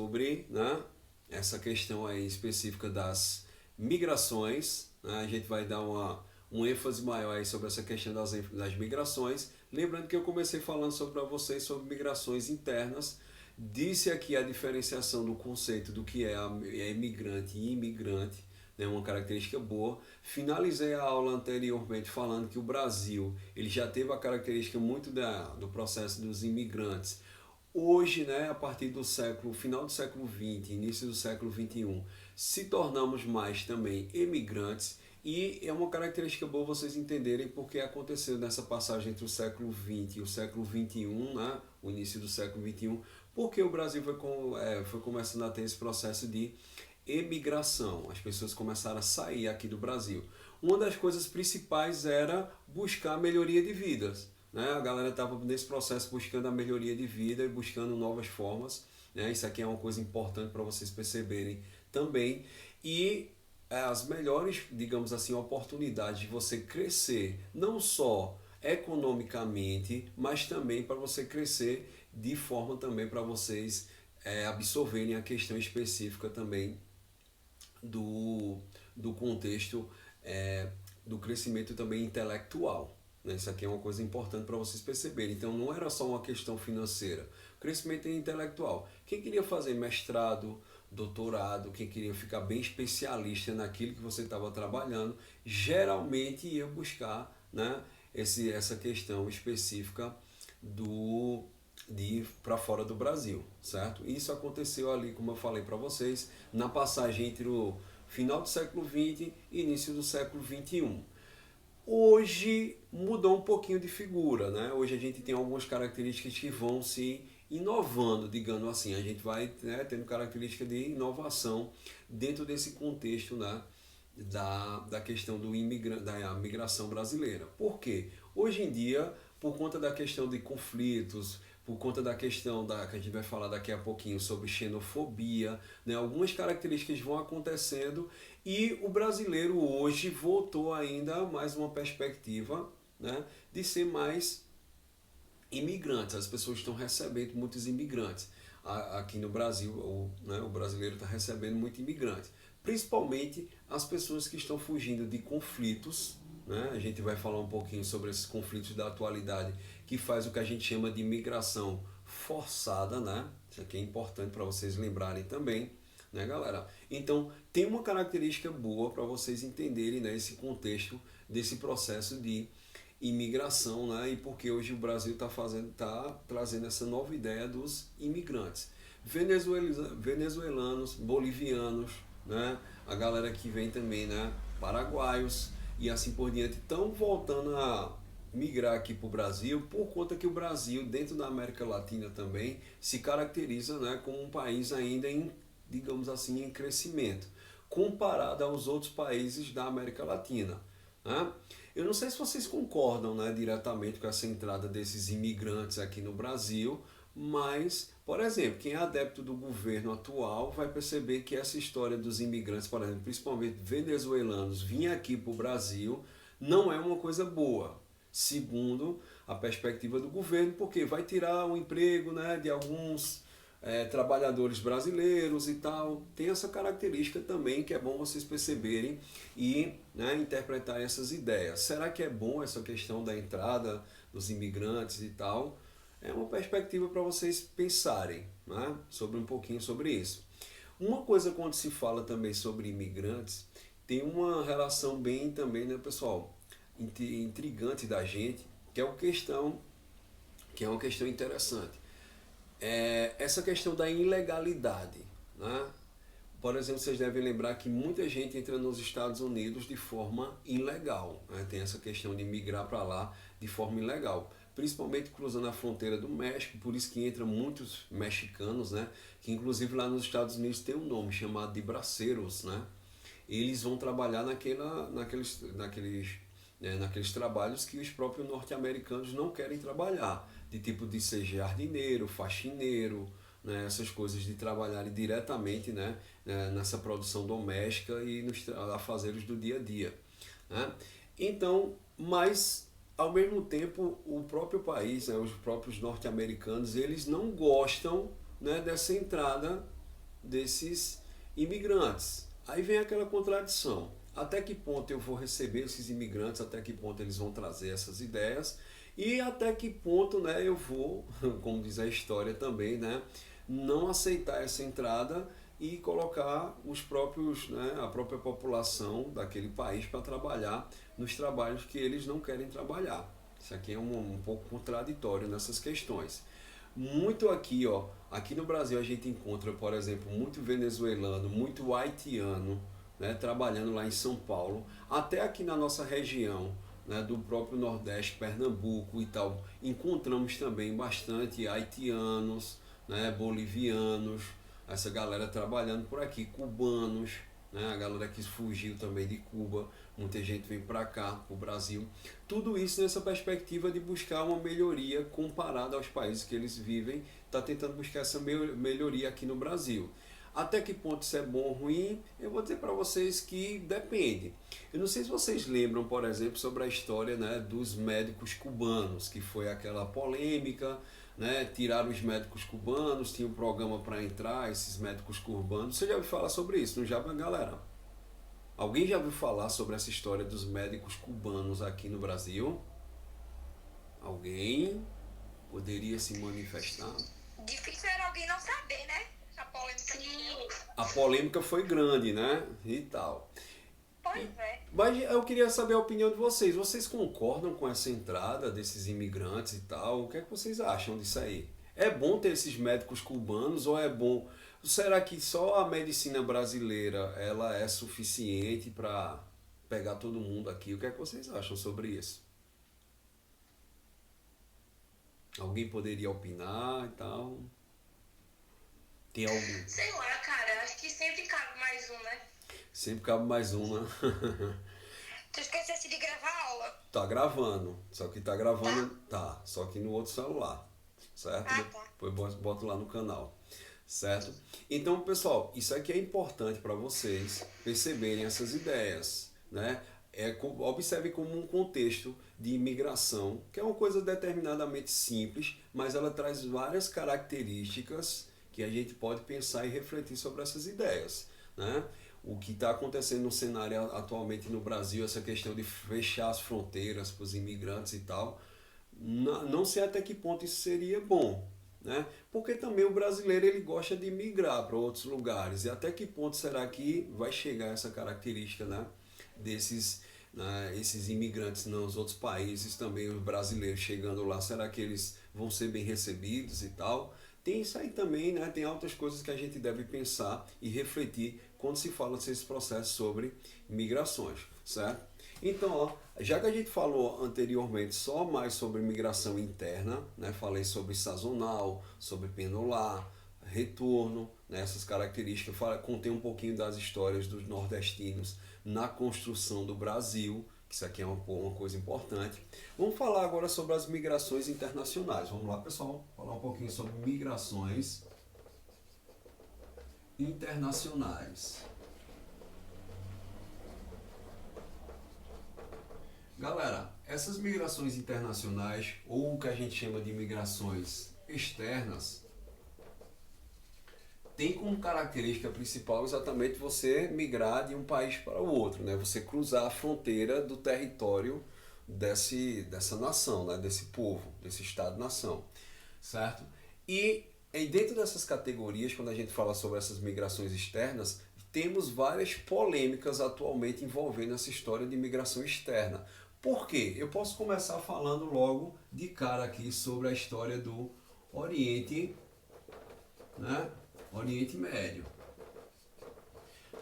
sobre, né, essa questão aí específica das migrações, né? A gente vai dar um ênfase maior aí sobre essa questão das migrações. Lembrando que eu comecei falando sobre para vocês sobre migrações internas. Disse aqui a diferenciação do conceito do que é imigrante e imigrante, né, uma característica boa. Finalizei a aula anteriormente falando que o Brasil ele já teve a característica muito do processo dos imigrantes. Hoje, né, a partir do final do século XX, início do século XXI, se tornamos mais também emigrantes e é uma característica boa vocês entenderem porque aconteceu nessa passagem entre o século XX e o século XXI, né, o início do século XXI, porque o Brasil foi começando a ter esse processo de emigração. As pessoas começaram a sair aqui do Brasil. Uma das coisas principais era buscar melhoria de vidas. Né? A galera estava nesse processo buscando a melhoria de vida e buscando novas formas. Né? Isso aqui é uma coisa importante para vocês perceberem também. E as melhores, digamos assim, oportunidades de você crescer, não só economicamente, mas também para você crescer de forma também para vocês absorverem a questão específica também do contexto do crescimento também intelectual. Né? Isso aqui é uma coisa importante para vocês perceberem. Então não era só uma questão financeira, crescimento intelectual. Quem queria fazer mestrado, doutorado, quem queria ficar bem especialista naquilo que você estava trabalhando, geralmente ia buscar, né, essa questão específica de ir para fora do Brasil, certo? Isso aconteceu ali, como eu falei para vocês, na passagem entre o final do século XX e início do século XXI. Hoje mudou um pouquinho de figura, né? Hoje a gente tem algumas características que vão se inovando, digamos assim. A gente vai, né, tendo característica de inovação dentro desse contexto, né, da questão da migração brasileira. Por quê? Hoje em dia, por conta da questão de conflitos, por conta da questão que a gente vai falar daqui a pouquinho sobre xenofobia, né? Algumas características vão acontecendo e o brasileiro hoje voltou ainda mais uma perspectiva, né, de ser mais imigrantes. As pessoas estão recebendo muitos imigrantes. Aqui no Brasil, o brasileiro está recebendo muito imigrante. Principalmente as pessoas que estão fugindo de conflitos. Né? A gente vai falar um pouquinho sobre esses conflitos da atualidade que faz o que a gente chama de migração forçada, né? Isso aqui é importante para vocês lembrarem também, né, galera? Então, tem uma característica boa para vocês entenderem, né, esse contexto desse processo de imigração, né? E porque hoje o Brasil está trazendo essa nova ideia dos imigrantes. Venezuelanos, bolivianos, né? A galera que vem também, né? Paraguaios e assim por diante, estão voltando a migrar aqui para o Brasil por conta que o Brasil, dentro da América Latina também, se caracteriza, né, como um país ainda digamos assim, em crescimento, comparado aos outros países da América Latina. Né? Eu não sei se vocês concordam, né, diretamente com essa entrada desses imigrantes aqui no Brasil, mas, por exemplo, quem é adepto do governo atual vai perceber que essa história dos imigrantes, por exemplo, principalmente venezuelanos, vir aqui para o Brasil, não é uma coisa boa, segundo a perspectiva do governo, porque vai tirar o emprego, né, de alguns trabalhadores brasileiros e tal. Tem essa característica também que é bom vocês perceberem e, né, interpretarem essas ideias. Será que é bom essa questão da entrada dos imigrantes e tal? É uma perspectiva para vocês pensarem, né, sobre um pouquinho sobre isso. Uma coisa quando se fala também sobre imigrantes, tem uma relação bem também, né, pessoal, intrigante da gente, que é uma questão interessante. Essa questão da ilegalidade, né? Por exemplo, vocês devem lembrar que muita gente entra nos Estados Unidos de forma ilegal, né? Tem essa questão de migrar para lá de forma ilegal, principalmente cruzando a fronteira do México, por isso que entram muitos mexicanos, né? Que inclusive lá nos Estados Unidos tem um nome chamado de braceiros, né? Eles vão trabalhar naqueles trabalhos que os próprios norte-americanos não querem trabalhar, de tipo de ser jardineiro, faxineiro, né, essas coisas de trabalharem diretamente, né, nessa produção doméstica e nos afazeres do dia a dia. Né? Então, mas ao mesmo tempo o próprio país, né, os próprios norte-americanos, eles não gostam, né, dessa entrada desses imigrantes. Aí vem aquela contradição. Até que ponto eu vou receber esses imigrantes, até que ponto eles vão trazer essas ideias e até que ponto, né, eu vou, como diz a história também, né, não aceitar essa entrada e colocar os próprios, né, a própria população daquele país para trabalhar nos trabalhos que eles não querem trabalhar. Isso aqui é um pouco contraditório nessas questões. Muito aqui, ó, aqui no Brasil a gente encontra, por exemplo, muito venezuelano, muito haitiano, né, trabalhando lá em São Paulo, até aqui na nossa região, né, do próprio Nordeste, Pernambuco e tal, encontramos também bastante haitianos, né, bolivianos, essa galera trabalhando por aqui, cubanos, né, a galera que fugiu também de Cuba, muita gente vem para cá, para o Brasil. Tudo isso nessa perspectiva de buscar uma melhoria comparada aos países que eles vivem, está tentando buscar essa melhoria aqui no Brasil. Até que ponto isso é bom ou ruim? Eu vou dizer para vocês que depende. Eu não sei se vocês lembram, por exemplo, sobre a história, né, dos médicos cubanos, que foi aquela polêmica, né, tiraram os médicos cubanos, tinha um programa para entrar esses médicos cubanos. Você já ouviu falar sobre isso, não já, galera? Alguém já ouviu falar sobre essa história dos médicos cubanos aqui no Brasil? Alguém poderia se manifestar? Difícil era alguém não saber, né? A polêmica que deu. A polêmica foi grande, né? E tal. Pois é. Mas eu queria saber a opinião de vocês. Vocês concordam com essa entrada desses imigrantes e tal? O que é que vocês acham disso aí? É bom ter esses médicos cubanos ou é bom? Será que só a medicina brasileira ela é suficiente para pegar todo mundo aqui? O que é que vocês acham sobre isso? Alguém poderia opinar e tal? Tem algum? Sei lá, cara, acho que sempre cabe mais um, né? Sempre cabe mais uma. Tu esquecesse de gravar a aula. Tá gravando, só que tá gravando, Tá? só que no outro celular, certo? Ah, tá. Depois boto lá no canal, certo? Então, pessoal, isso aqui é importante para vocês perceberem essas ideias, né? Observe como um contexto de imigração, que é uma coisa determinadamente simples, mas ela traz várias características que a gente pode pensar e refletir sobre essas ideias, né? O que está acontecendo no cenário atualmente no Brasil, essa questão de fechar as fronteiras para os imigrantes e tal, não sei até que ponto isso seria bom, né? Porque também o brasileiro ele gosta de migrar para outros lugares e até que ponto será que vai chegar essa característica, né, desses, né, esses imigrantes nos outros países também, os brasileiros chegando lá, será que eles vão ser bem recebidos e tal? Tem isso aí também, né? Tem outras coisas que a gente deve pensar e refletir quando se fala desse processo sobre migrações, certo? Então, ó, já que a gente falou anteriormente só mais sobre migração interna, né? Falei sobre sazonal, sobre pendular, retorno, né? Essas características, contei um pouquinho das histórias dos nordestinos na construção do Brasil, que isso aqui é uma coisa importante. Vamos falar agora sobre as migrações internacionais. Vamos lá, pessoal, falar um pouquinho sobre migrações internacionais. Galera, essas migrações internacionais, ou o que a gente chama de migrações externas, tem como característica principal exatamente você migrar de um país para o outro, né? Você cruzar a fronteira do território dessa nação, né? Desse povo, desse Estado-nação, certo? E dentro dessas categorias, quando a gente fala sobre essas migrações externas, temos várias polêmicas atualmente envolvendo essa história de migração externa. Por quê? Eu posso começar falando logo de cara aqui sobre a história do Oriente, né? Oriente Médio.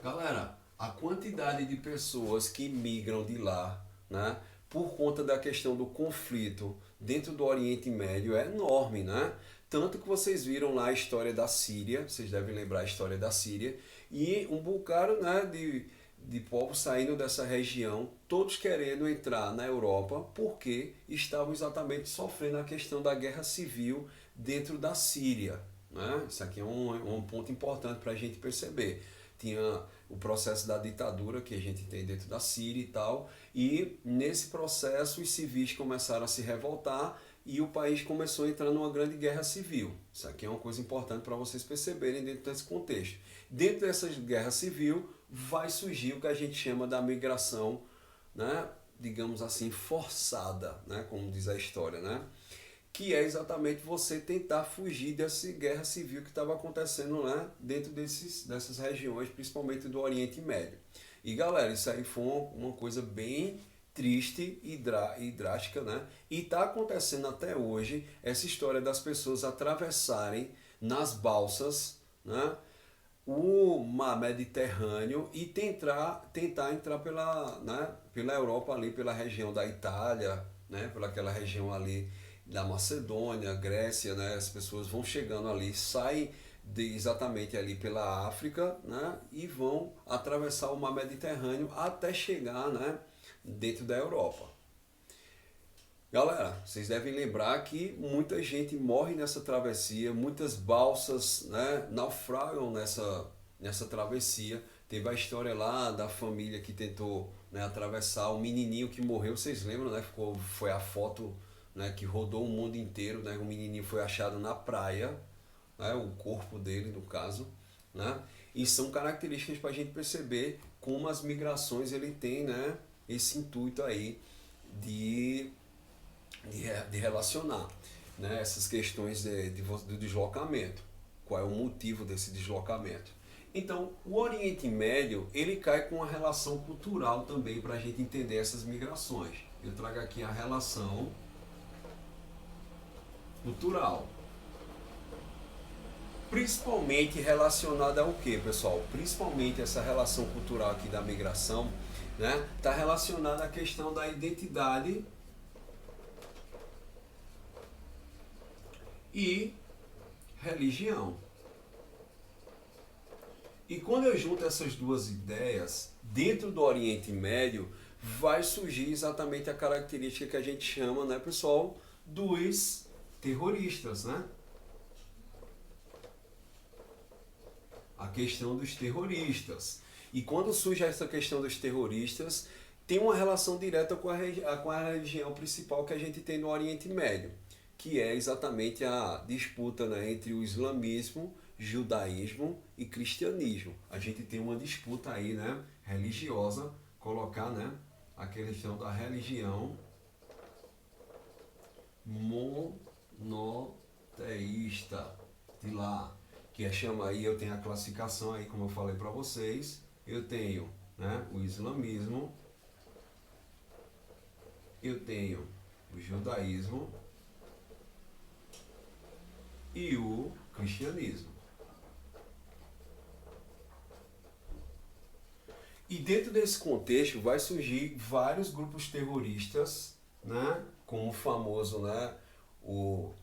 Galera, a quantidade de pessoas que migram de lá, né, por conta da questão do conflito dentro do Oriente Médio é enorme, né? Tanto que vocês viram lá a história da Síria, vocês devem lembrar a história da Síria, e um bocado, né, de povos saindo dessa região, todos querendo entrar na Europa, porque estavam exatamente sofrendo a questão da guerra civil dentro da Síria, né? Isso aqui é um ponto importante para a gente perceber. Tinha o processo da ditadura que a gente tem dentro da Síria e tal, e nesse processo os civis começaram a se revoltar e o país começou a entrar numa grande guerra civil. Isso aqui é uma coisa importante para vocês perceberem dentro desse contexto. Dentro dessa guerra civil vai surgir o que a gente chama da migração, né, digamos assim, forçada, né, como diz a história, né, que é exatamente você tentar fugir dessa guerra civil que estava acontecendo, né, dentro dessas regiões, principalmente do Oriente Médio. E galera, isso aí foi uma coisa bem triste e drástica, né? E está acontecendo até hoje essa história das pessoas atravessarem nas balsas, né, o mar Mediterrâneo e tentar entrar pela, né, pela Europa ali, pela região da Itália, né, pela aquela região ali da Macedônia, Grécia, né, as pessoas vão chegando ali, saem exatamente ali pela África, né, e vão atravessar o mar Mediterrâneo até chegar, né, dentro da Europa. Galera, vocês devem lembrar que muita gente morre nessa travessia, muitas balsas, né, naufragam nessa travessia. Teve a história lá da família que tentou, né, atravessar, o menininho que morreu, vocês lembram, né? Foi a foto, né, que rodou o mundo inteiro, né? O menininho foi achado na praia, né, o corpo dele no caso, né? E são características para a gente perceber como as migrações ele tem, né, esse intuito aí de relacionar, né, essas questões do deslocamento. Qual é o motivo desse deslocamento? Então, o Oriente Médio ele cai com a relação cultural também para a gente entender essas migrações. Eu trago aqui a relação cultural. Principalmente relacionada ao que, pessoal? Principalmente essa relação cultural aqui da migração, né, está relacionada à questão da identidade e religião. E quando eu junto essas duas ideias, dentro do Oriente Médio, vai surgir exatamente a característica que a gente chama, né, pessoal, dos terroristas, né? A questão dos terroristas. E quando surge essa questão dos terroristas, tem uma relação direta com a religião principal que a gente tem no Oriente Médio, que é exatamente a disputa, né, entre o islamismo, judaísmo e cristianismo. A gente tem uma disputa aí, né, religiosa, colocar, né, a questão da religião monoteísta de lá, que é chama aí, eu tenho a classificação aí, como eu falei para vocês, eu tenho, né, o islamismo, eu tenho o judaísmo e o cristianismo. E dentro desse contexto vai surgir vários grupos terroristas, né, como o famoso, né, o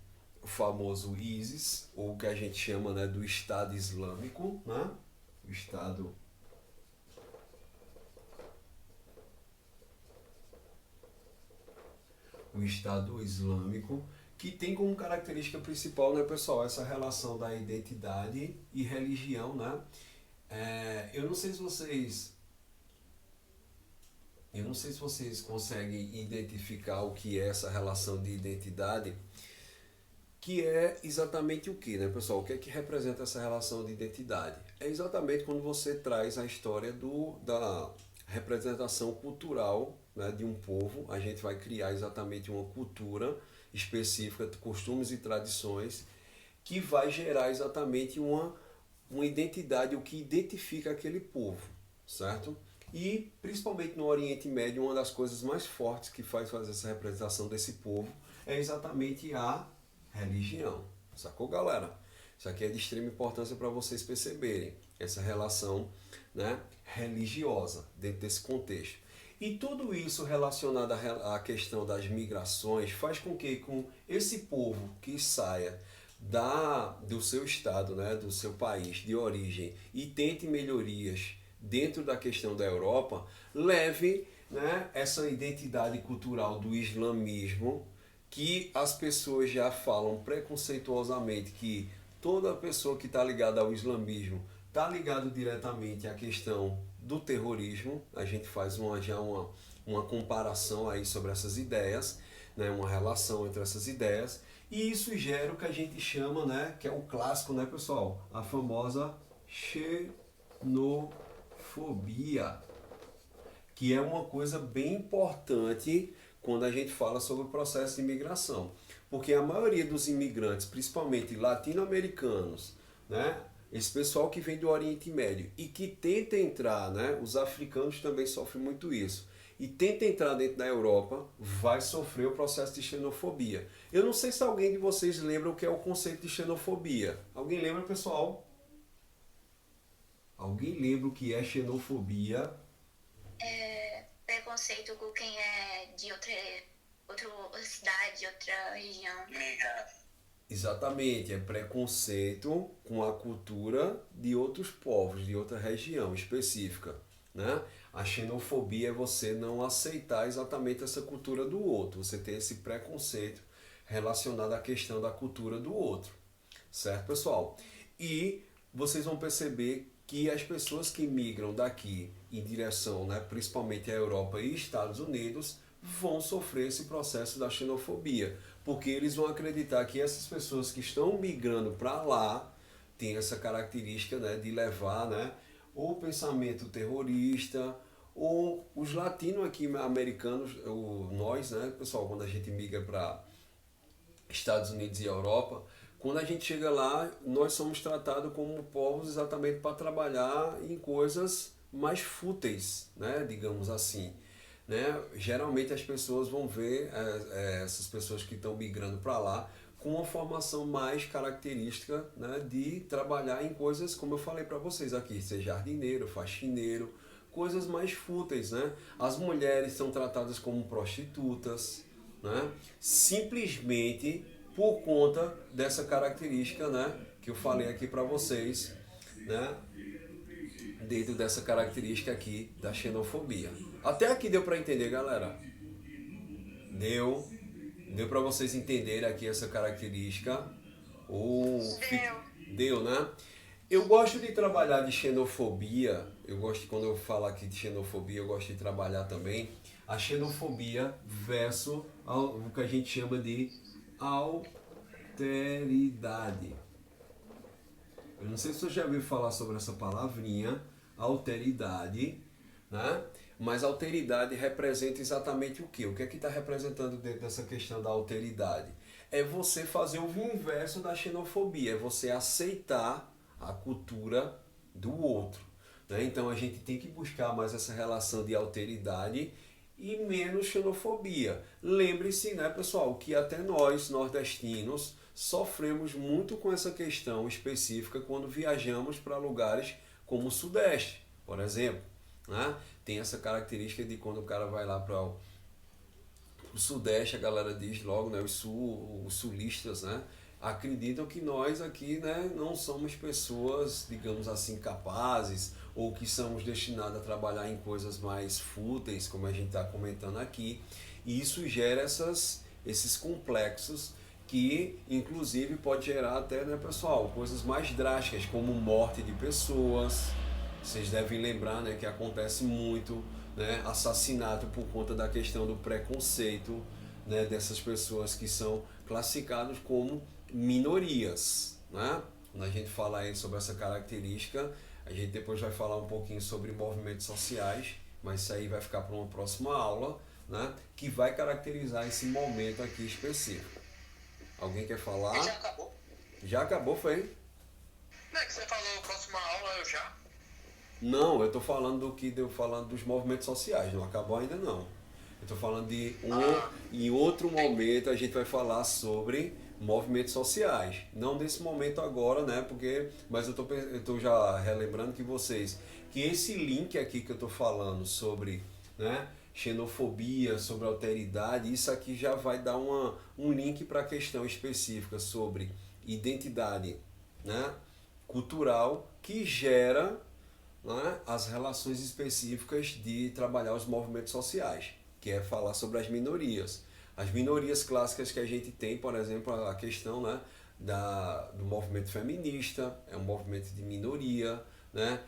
famoso ISIS, ou o que a gente chama, né, do Estado Islâmico, né, o Estado Islâmico, que tem como característica principal, né, pessoal, essa relação da identidade e religião, né? Eu não sei se vocês conseguem identificar o que é essa relação de identidade, que é exatamente o que, né, pessoal? O que é que representa essa relação de identidade? É exatamente quando você traz a história da representação cultural, né, de um povo. A gente vai criar exatamente uma cultura específica, costumes e tradições, que vai gerar exatamente uma identidade, o que identifica aquele povo, certo? E principalmente no Oriente Médio, uma das coisas mais fortes que faz fazer essa representação desse povo é exatamente a religião. Sacou, galera? Isso aqui é de extrema importância para vocês perceberem essa relação, né, religiosa dentro desse contexto. E tudo isso relacionado à questão das migrações faz com que com esse povo que saia do seu estado, né, do seu país de origem e tente melhorias dentro da questão da Europa, leve, né, essa identidade cultural do islamismo, que as pessoas já falam preconceituosamente que toda pessoa que está ligada ao islamismo está ligado diretamente à questão do terrorismo. A gente faz uma comparação aí sobre essas ideias, né, uma relação entre essas ideias, e isso gera o que a gente chama, né, que é o clássico, né, pessoal, a famosa xenofobia, que é uma coisa bem importante quando a gente fala sobre o processo de imigração. Porque a maioria dos imigrantes, principalmente latino-americanos, né, esse pessoal que vem do Oriente Médio e que tenta entrar, né, os africanos também sofrem muito isso, e tenta entrar dentro da Europa, vai sofrer o processo de xenofobia. Eu não sei se alguém de vocês lembra o que é o conceito de xenofobia. Alguém lembra, pessoal? Alguém lembra o que é xenofobia? Preconceito com quem é de outra cidade, outra região. Exatamente, é preconceito com a cultura de outros povos, de outra região específica, né? A xenofobia é você não aceitar exatamente essa cultura do outro, você tem esse preconceito relacionado à questão da cultura do outro, certo, pessoal? E vocês vão perceber que as pessoas que migram daqui em direção, né, principalmente à Europa e Estados Unidos, vão sofrer esse processo da xenofobia, porque eles vão acreditar que essas pessoas que estão migrando para lá têm essa característica, né, de levar, né, ou pensamento terrorista, ou os latinos aqui americanos, nós, né, pessoal, quando a gente migra para Estados Unidos e Europa, quando a gente chega lá, nós somos tratados como povos exatamente para trabalhar em coisas mais fúteis, né, digamos assim. Né? Geralmente as pessoas vão ver essas pessoas que estão migrando para lá com uma formação mais característica, né, de trabalhar em coisas, como eu falei para vocês aqui, ser jardineiro, faxineiro, coisas mais fúteis. Né? As mulheres são tratadas como prostitutas, né? Simplesmente por conta dessa característica, né, que eu falei aqui para vocês, né, dentro dessa característica aqui da xenofobia. Até aqui deu para entender, galera? Deu para vocês entenderem aqui essa característica? Ou deu, né? Eu gosto de trabalhar de xenofobia. Eu gosto, quando eu falo aqui de xenofobia, eu gosto de trabalhar também a xenofobia versus o que a gente chama de alteridade. Eu não sei se você já ouviu falar sobre essa palavrinha, alteridade, né? Mas alteridade representa exatamente o quê? O que é que está representando dentro dessa questão da alteridade? É você fazer o inverso da xenofobia, é você aceitar a cultura do outro. Né? Então a gente tem que buscar mais essa relação de alteridade e menos xenofobia. Lembre-se, né, pessoal, que até nós, nordestinos, sofremos muito com essa questão específica quando viajamos para lugares como o Sudeste, por exemplo. Né? Tem essa característica de quando o cara vai lá para o Sudeste, a galera diz logo, né, os sulistas, né, acreditam que nós aqui, né, não somos pessoas, digamos assim, capazes, ou que somos destinados a trabalhar em coisas mais fúteis, como a gente está comentando aqui. E isso gera esses complexos que, inclusive, pode gerar até, né, pessoal, coisas mais drásticas, como morte de pessoas. Vocês devem lembrar, né, que acontece muito, né, assassinato por conta da questão do preconceito, né, dessas pessoas que são classificadas como minorias. Né? Quando a gente fala aí sobre essa característica, a gente depois vai falar um pouquinho sobre movimentos sociais, mas isso aí vai ficar para uma próxima aula, né, que vai caracterizar esse momento aqui específico. Alguém quer falar? Já acabou? Já acabou, foi? Não é que você falou próxima aula, eu já. Não, eu estou falando falando dos movimentos sociais, não acabou ainda não. Eu estou falando de em outro momento a gente vai falar sobre movimentos sociais. Não desse momento agora, né? Mas eu tô já relembrando que esse link aqui que eu estou falando sobre, né, xenofobia, sobre alteridade, isso aqui já vai dar um link para a questão específica sobre identidade, né, cultural que gera, né, as relações específicas de trabalhar os movimentos sociais, que é falar sobre as minorias. As minorias clássicas que a gente tem, por exemplo, a questão, né, do movimento feminista, é um movimento de minoria, né?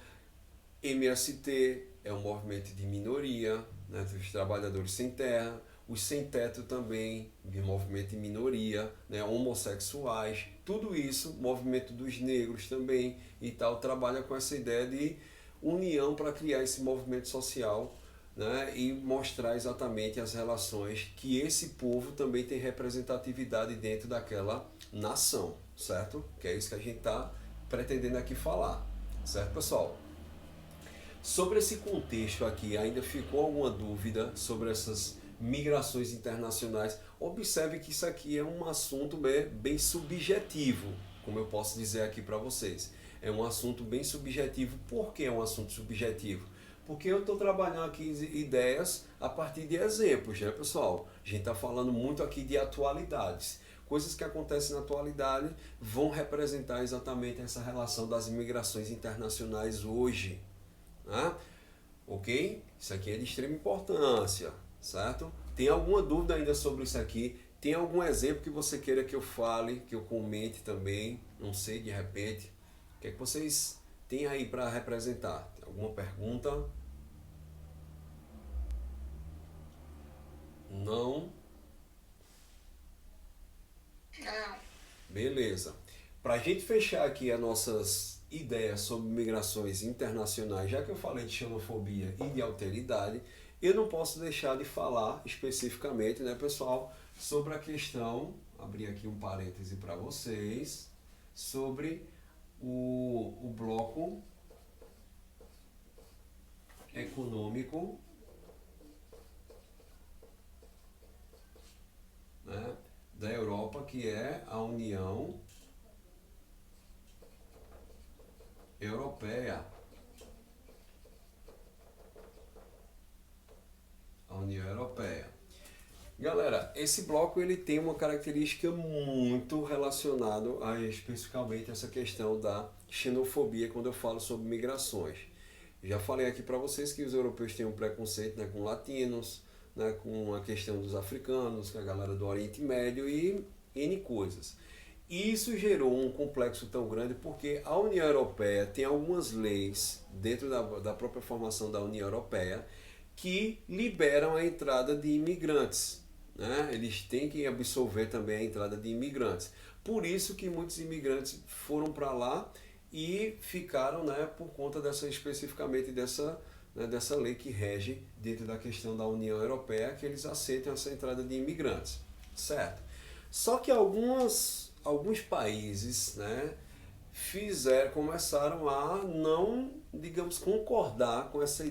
MST é um movimento de minoria, né, dos trabalhadores sem terra. os sem-teto também, de movimento de minoria, né, homossexuais, tudo isso, movimento dos negros também e tal, trabalha com essa ideia de união para criar esse movimento social, né, e mostrar exatamente as relações que esse povo também tem representatividade dentro daquela nação, certo? Que é isso que a gente está pretendendo aqui falar, certo, pessoal? Sobre esse contexto aqui, ainda ficou alguma dúvida sobre essas migrações internacionais? Observe que isso aqui é um assunto bem subjetivo, como eu posso dizer aqui para vocês. É um assunto bem subjetivo. Por que é um assunto subjetivo? Porque eu estou trabalhando aqui ideias a partir de exemplos, né, pessoal? A gente está falando muito aqui de atualidades. Coisas que acontecem na atualidade vão representar exatamente essa relação das imigrações internacionais hoje. Né? Ok? Isso aqui é de extrema importância, certo? Tem alguma dúvida ainda sobre isso aqui? Tem algum exemplo que você queira que eu fale, que eu comente também? Não sei, de repente. O que é que vocês têm aí para representar? Tem alguma pergunta? Não? Não. Beleza. Para a gente fechar aqui as nossas ideias sobre migrações internacionais, já que eu falei de xenofobia e de alteridade, eu não posso deixar de falar especificamente, né, pessoal, sobre a questão, abrir aqui um parêntese para vocês, sobre o bloco econômico, né, da Europa, que é a União Europeia. A União Europeia. Galera, esse bloco ele tem uma característica muito relacionada a especificamente essa questão da xenofobia quando eu falo sobre migrações. Já falei aqui para vocês que os europeus têm um preconceito, né, com latinos, né, com a questão dos africanos, com a galera do Oriente Médio e N coisas. Isso gerou um complexo tão grande porque a União Europeia tem algumas leis dentro da própria formação da União Europeia que liberam a entrada de imigrantes. Né? Eles têm que absolver também a entrada de imigrantes. Por isso que muitos imigrantes foram para lá e ficaram, né, por conta especificamente dessa lei que rege dentro da questão da União Europeia, que eles aceitam essa entrada de imigrantes. Certo? Só que alguns países, né, começaram a não, digamos, concordar com essa ideia